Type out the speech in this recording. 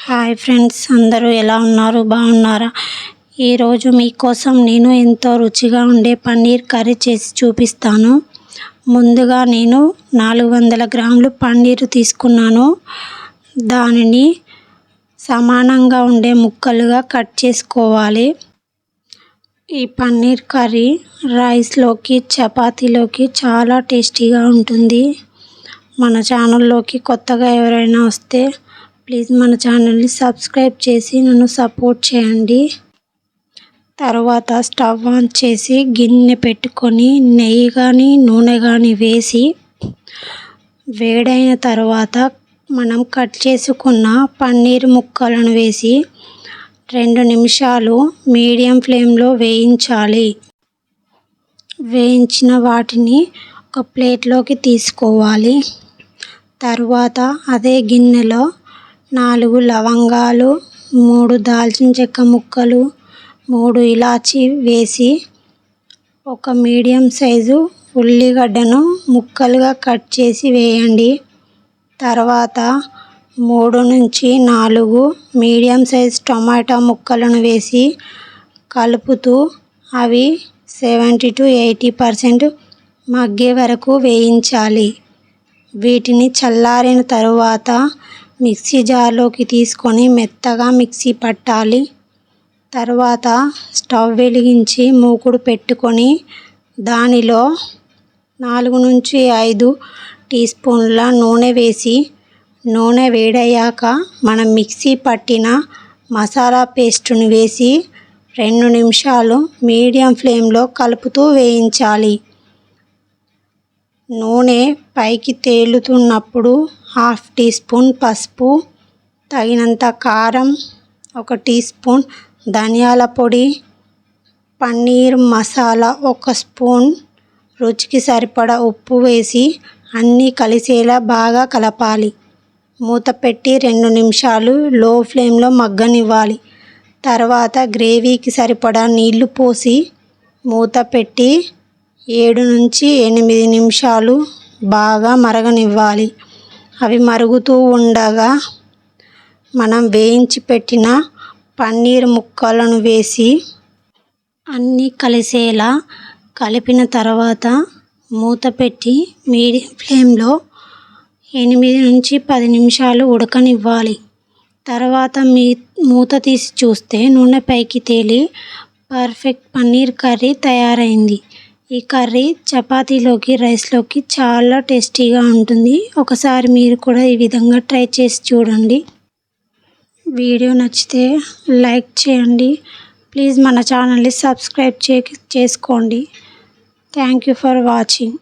Hi friends, అందరూ ఎలా ఉన్నారు? బాగున్నారా? ఈరోజు మీకోసం నేను ఎంతో రుచిగా ఉండే పన్నీర్ కర్రీ చేసి చూపిస్తాను. ముందుగా నేను 400 గ్రాములు పన్నీరు తీసుకున్నాను. దానిని సమానంగా ఉండే ముక్కలుగా కట్ చేసుకోవాలి. ఈ పన్నీర్ కర్రీ రైస్లోకి, చపాతీలోకి చాలా టేస్టీగా ఉంటుంది. మన ఛానల్లోకి కొత్తగా ఎవరైనా వస్తే ప్లీజ్ మన ఛానల్ని సబ్స్క్రైబ్ చేసి నన్ను సపోర్ట్ చేయండి. తర్వాత స్టవ్ ఆన్ చేసి గిన్నె పెట్టుకొని నెయ్యి కానీ నూనె కానీ వేసి వేడైన తర్వాత మనం కట్ చేసుకున్న పన్నీర్ ముక్కలను వేసి 2 నిమిషాలు మీడియం ఫ్లేమ్లో వేయించాలి. వేయించిన వాటిని ఒక ప్లేట్లోకి తీసుకోవాలి. తర్వాత అదే గిన్నెలో 4 లవంగాలు, 3 దాల్చిన చెక్క ముక్కలు, 3 ఇలాచీ వేసి ఒక మీడియం సైజు ఉల్లిగడ్డను ముక్కలుగా కట్ చేసి వేయండి. తర్వాత 3 నుంచి 4 మీడియం సైజ్ టమాటా ముక్కలను వేసి కలుపుతూ అవి 70 to 80% మగ్గే వరకు వేయించాలి. వీటిని చల్లారిన తరువాత మిక్సీ జార్లోకి తీసుకొని మెత్తగా మిక్సీ పట్టాలి. తర్వాత స్టవ్ వెలిగించి మూకుడు పెట్టుకొని దానిలో 4 నుంచి 5 టీ స్పూన్ల నూనె వేసి నూనె వేడయ్యాక మనం మిక్సీ పట్టిన మసాలా పేస్టును వేసి 2 నిమిషాలు మీడియం ఫ్లేమ్లో కలుపుతూ వేయించాలి. నూనె పైకి తేలుతున్నప్పుడు 1/2 టీ స్పూన్ పసుపు, తగినంత కారం, 1 టీ స్పూన్ ధనియాల పొడి, పన్నీర్ మసాలా 1 స్పూన్, రుచికి సరిపడా ఉప్పు వేసి అన్నీ కలిసేలా బాగా కలపాలి. మూత పెట్టి 2 నిమిషాలు లో ఫ్లేమ్లో మగ్గనివ్వాలి. తర్వాత గ్రేవీకి సరిపడా నీళ్లు పోసి మూత పెట్టి 7 నుంచి 8 నిమిషాలు బాగా మరగనివ్వాలి. అవి మరుగుతూ ఉండగా మనం వేయించి పెట్టిన పన్నీర్ ముక్కలను వేసి అన్నీ కలిసేలా కలిపిన తర్వాత మూత పెట్టి మీడియం ఫ్లేమ్లో 8 నుంచి 10 నిమిషాలు ఉడకనివ్వాలి. తర్వాత మూత తీసి చూస్తే నూనె పైకి తేలి పర్ఫెక్ట్ పన్నీర్ కర్రీ తయారైంది. ఈ కర్రీ చపాతీలోకి, రైస్లోకి చాలా టేస్టీగా ఉంటుంది. ఒకసారి మీరు కూడా ఈ విధంగా ట్రై చేసి చూడండి. వీడియో నచ్చితే లైక్ చేయండి. ప్లీజ్ మన ఛానల్ని సబ్స్క్రైబ్ చేసుకోండి. Thank you for watching.